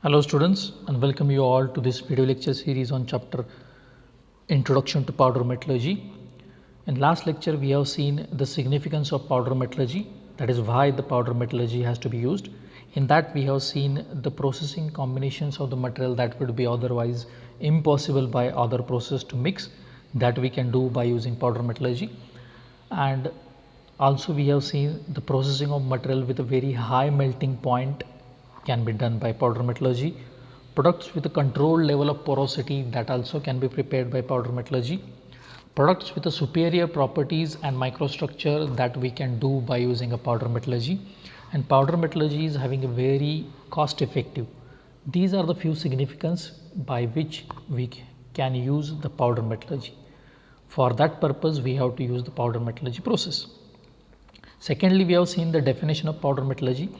Hello students, and welcome you all to this video lecture series on chapter Introduction to Powder Metallurgy. In last lecture we have seen the significance of powder metallurgy, that is why the powder metallurgy has to be used. In that we have seen the processing combinations of the material that would be otherwise impossible by other process to mix, that we can do by using powder metallurgy. And also we have seen the processing of material with a very high melting point can be done by powder metallurgy. Products with a controlled level of porosity, that also can be prepared by powder metallurgy. Products with a superior properties and microstructure, that we can do by using a powder metallurgy. And powder metallurgy is having a very cost effective. These are the few significance by which we can use the powder metallurgy. For that purpose we have to use the powder metallurgy process. Secondly, we have seen the definition of powder metallurgy.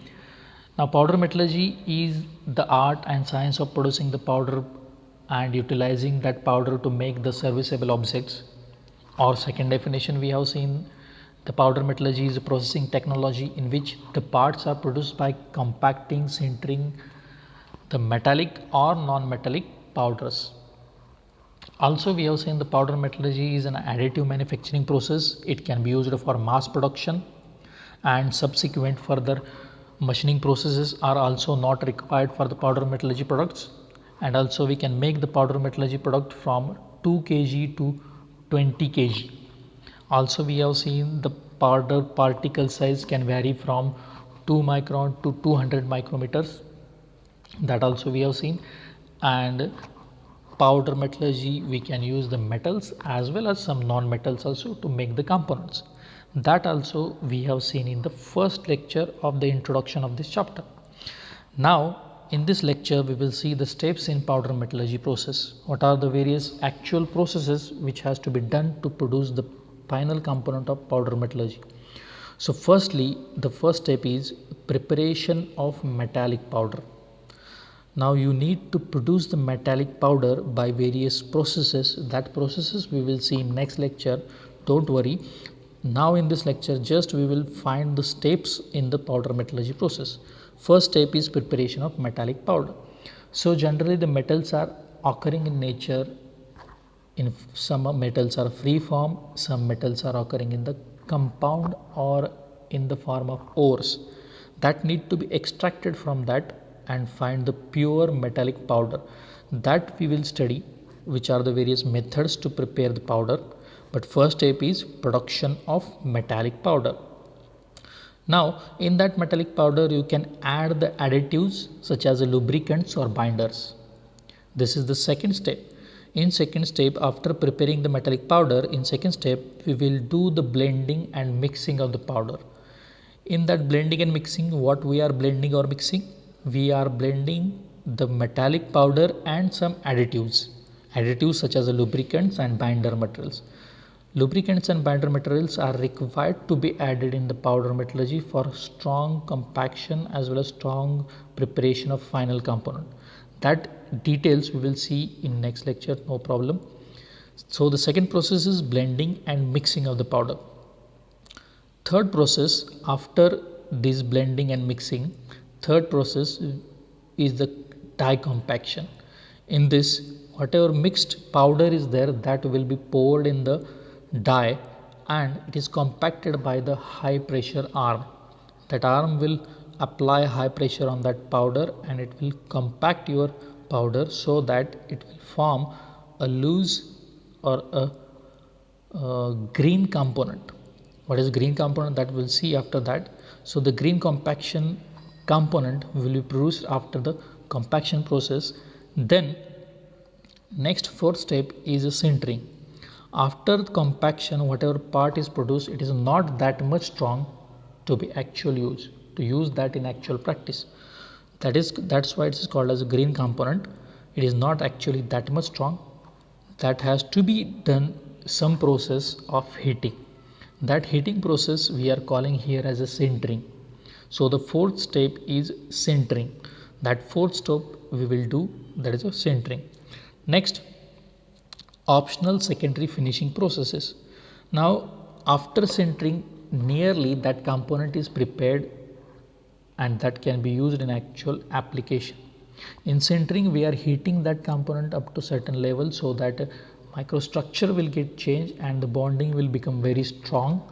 Now powder metallurgy is the art and science of producing the powder and utilizing that powder to make the serviceable objects. Or second definition, we have seen the powder metallurgy is a processing technology in which the parts are produced by compacting, sintering the metallic or non-metallic powders. Also we have seen the powder metallurgy is an additive manufacturing process. It can be used for mass production, and subsequent further machining processes are also not required for the powder metallurgy products. And also we can make the powder metallurgy product from 2 kg to 20 kg. Also we have seen the powder particle size can vary from 2 micron to 200 micrometers, that also we have seen. And powder metallurgy we can use the metals as well as some non-metals also to make the components, that also we have seen in the first lecture of the introduction of this chapter. Now in this lecture we will see the steps in powder metallurgy process. What are the various actual processes which has to be done to produce the final component of powder metallurgy. So firstly, the first step is preparation of metallic powder. Now you need to produce the metallic powder by various processes. That processes we will see in next lecture, don't worry. Now in this lecture just we will find the steps in the powder metallurgy process. First step is preparation of metallic powder. So generally the metals are occurring in nature, in some metals are free form, some metals are occurring in the compound or in the form of ores that need to be extracted from that and find the pure metallic powder, that we will study which are the various methods to prepare the powder. But first step is production of metallic powder. Now in that metallic powder you can add the additives such as lubricants or binders. This is the second step. In second step, after preparing the metallic powder, in second step we will do the blending and mixing of the powder. In that blending and mixing, what we are blending or mixing? We are blending the metallic powder and some additives such as lubricants and binder materials. Lubricants and binder materials are required to be added in the powder metallurgy for strong compaction as well as strong preparation of final component. That details we will see in next lecture, no problem. So the second process is blending and mixing of the powder. Third process after this blending and mixing, third process is the die compaction. In this, whatever mixed powder is there, that will be poured in the die and it is compacted by the high pressure arm. That arm will apply high pressure on that powder and it will compact your powder so that it will form a loose or a green component. What is green component, that we'll see after that. So the green compaction component will be produced after the compaction process. Then next fourth step is a sintering. After compaction, whatever part is produced, it is not that much strong to be actual use, to use that in actual practice. That's why it is called as a green component. It is not actually that much strong. That has to be done some process of heating. That heating process we are calling here as a sintering. So the fourth step is sintering. That fourth step we will do, that is a sintering. Next, optional secondary finishing processes. Now after sintering, nearly that component is prepared and that can be used in actual application. In sintering, we are heating that component up to certain level so that microstructure will get changed and the bonding will become very strong,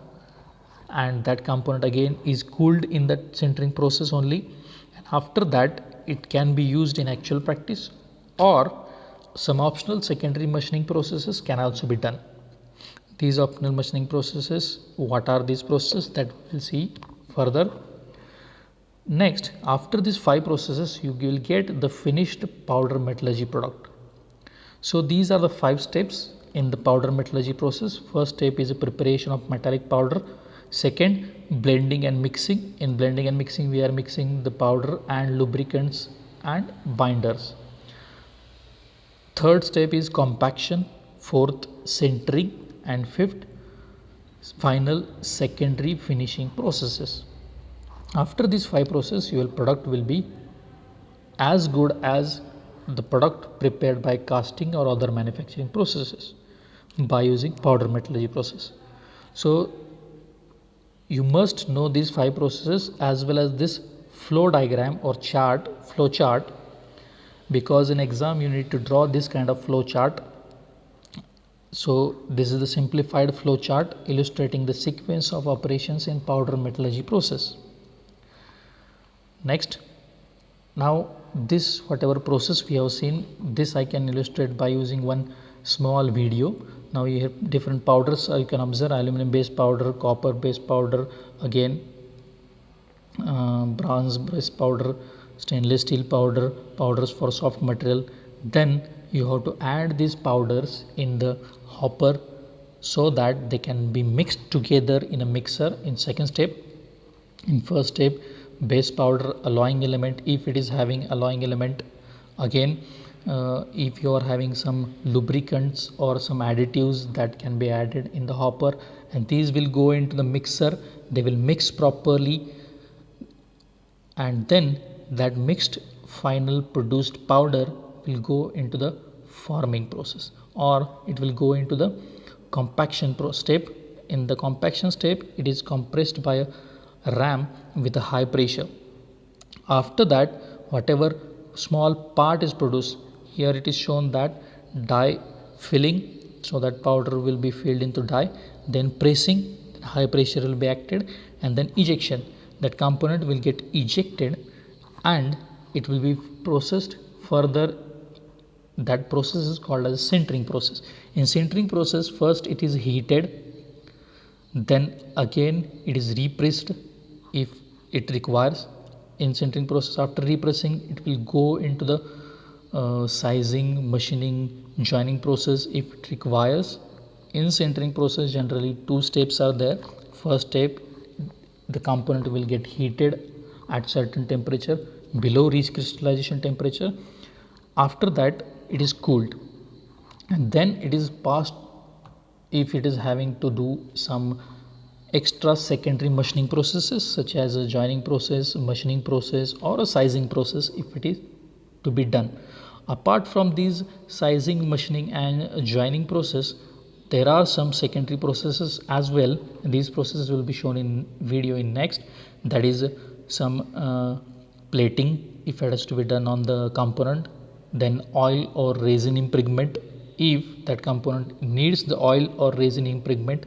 and that component again is cooled in that sintering process only, and after that it can be used in actual practice, or some optional secondary machining processes can also be done. These optional machining processes, what are these processes, that we'll see further. Next, after these 5 processes, you will get the finished powder metallurgy product. So these are the 5 steps in the powder metallurgy process. First step is the preparation of metallic powder. Second, blending and mixing. In blending and mixing, we are mixing the powder and lubricants and binders. Third step is compaction. Fourth, sintering, and fifth, final secondary finishing processes. After these 5 processes, your product will be as good as the product prepared by casting or other manufacturing processes by using powder metallurgy process. So you must know these 5 processes as well as this flow diagram or flow chart, because in exam you need to draw this kind of flow chart. So this is the simplified flow chart illustrating the sequence of operations in powder metallurgy process. Next, now this whatever process we have seen, this I can illustrate by using one small video. Now you have different powders. You can observe aluminum based powder, copper based powder, again bronze based powder, stainless steel powder, powders for soft material. Then you have to add these powders in the hopper so that they can be mixed together in a mixer in second step. In first step, base powder alloying element, if it is having alloying element, again if you are having some lubricants or some additives that can be added in the hopper, and these will go into the mixer. They will mix properly, and then that mixed final produced powder will go into the forming process, or it will go into the compaction step. In the compaction step, it is compressed by a ram with a high pressure. After that, whatever small part is produced, here it is shown that die filling, so that powder will be filled into die, then pressing, high pressure will be acted, and then ejection, that component will get ejected and it will be processed further. That process is called as sintering process. In sintering process, first it is heated, then again it is repressed if it requires. In sintering process, after repressing, it will go into the sizing, machining, joining process if it requires. In sintering process, generally 2 steps are there. First step, the component will get heated at certain temperature below reach crystallization temperature. After that, it is cooled, and then it is passed if it is having to do some extra secondary machining processes such as a joining process, machining process, or a sizing process if it is to be done. Apart from these sizing, machining and joining process, there are some secondary processes as well. These processes will be shown in video in next. That is some plating if it has to be done on the component, then oil or resin impregnement if that component needs the oil or resin impregnement.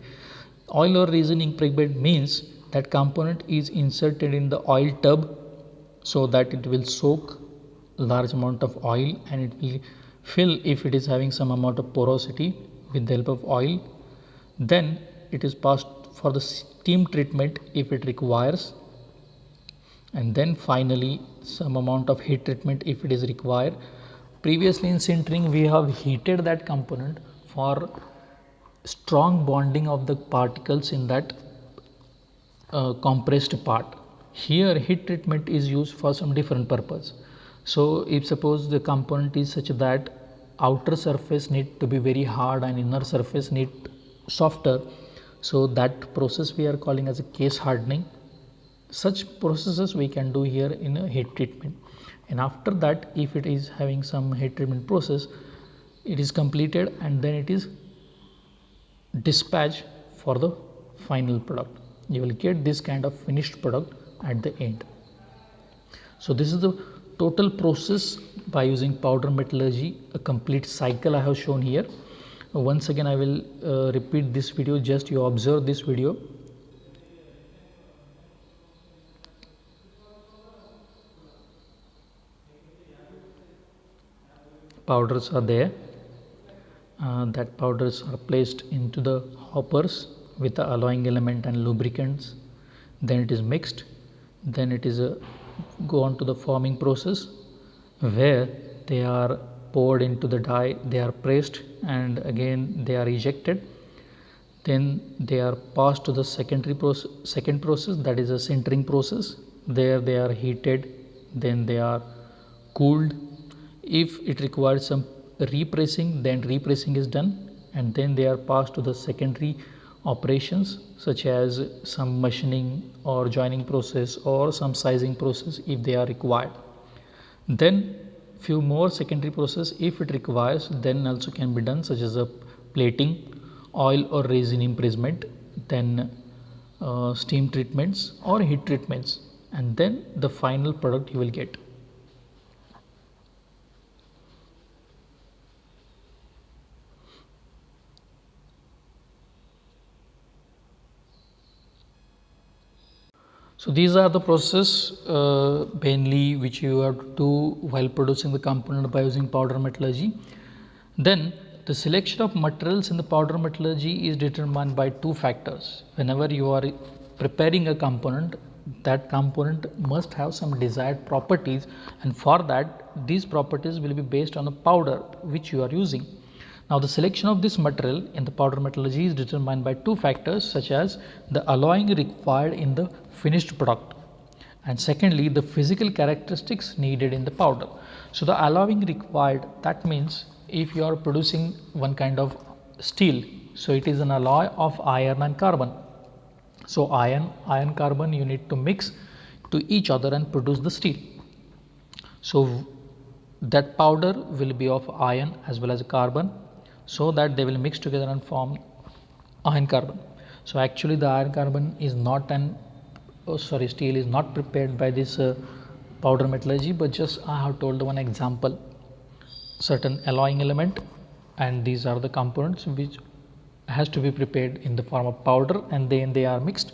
Oil or resin impregnement means that component is inserted in the oil tub so that it will soak large amount of oil and it will fill if it is having some amount of porosity with the help of oil. Then it is passed for the steam treatment if it requires, and then finally some amount of heat treatment if it is required. Previously in sintering, we have heated that component for strong bonding of the particles in that compressed part. Here heat treatment is used for some different purpose. So if suppose the component is such that outer surface need to be very hard and inner surface need softer, so that process we are calling as a case hardening. Such processes we can do here in a heat treatment. And after that, if it is having some heat treatment process, it is completed and then it is dispatched for the final product. You will get this kind of finished product at the end. So this is the total process by using powder metallurgy, a complete cycle I have shown here. Once again I will repeat this video, just you observe this video. Powders are there, that powders are placed into the hoppers with the alloying element and lubricants, then it is mixed, then it is go on to the forming process where they are poured into the die, they are pressed and again they are ejected, then they are passed to the second process, that is a sintering process. There they are heated, then they are cooled. If it requires some repressing, then repressing is done, and then they are passed to the secondary operations such as some machining or joining process or some sizing process if they are required. Then few more secondary process if it requires, then also can be done, such as a plating, oil or resin imprisonment, then steam treatments or heat treatments, and then the final product you will get. So these are the process mainly which you have to do while producing the component by using powder metallurgy. Then the selection of materials in the powder metallurgy is determined by two factors. Whenever you are preparing a component, that component must have some desired properties, and for that these properties will be based on the powder which you are using. Now the selection of this material in the powder metallurgy is determined by two factors, such as the alloying required in the finished product, and secondly the physical characteristics needed in the powder. So the alloying required, that means if you are producing one kind of steel, so it is an alloy of iron and carbon. So iron carbon you need to mix to each other and produce the steel. So that powder will be of iron as well as carbon, so that they will mix together and form iron carbon. So actually the iron carbon is not steel is not prepared by this powder metallurgy, but just I have told one example, certain alloying element, and these are the components which has to be prepared in the form of powder, and then they are mixed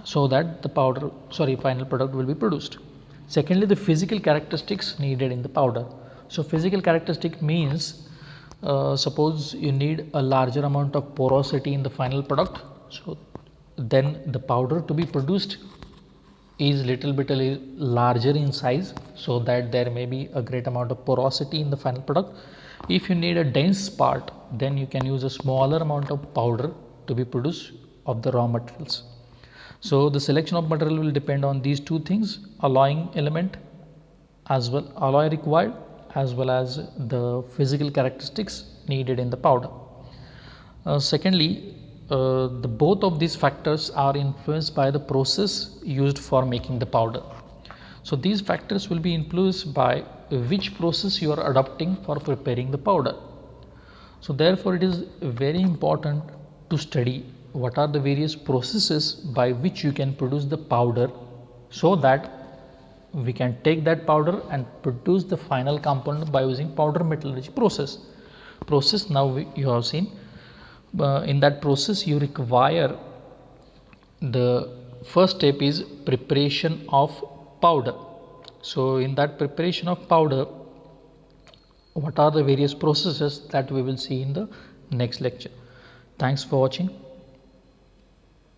so that the final product will be produced. Secondly, the physical characteristics needed in the powder. So physical characteristic means suppose you need a larger amount of porosity in the final product, so then the powder to be produced is little bit larger in size, so that there may be a great amount of porosity in the final product. If you need a dense part, then you can use a smaller amount of powder to be produced of the raw materials. So the selection of material will depend on these two things, alloying element as well, alloy required, as well as the physical characteristics needed in the powder. Secondly, both of these factors are influenced by the process used for making the powder. So these factors will be influenced by which process you are adopting for preparing the powder. So therefore it is very important to study what are the various processes by which you can produce the powder, so that we can take that powder and produce the final component by using powder metallurgy process. Now you have seen in that process you require, the first step is preparation of powder. So in that preparation of powder, what are the various processes, that we will see in the next lecture. Thanks for watching.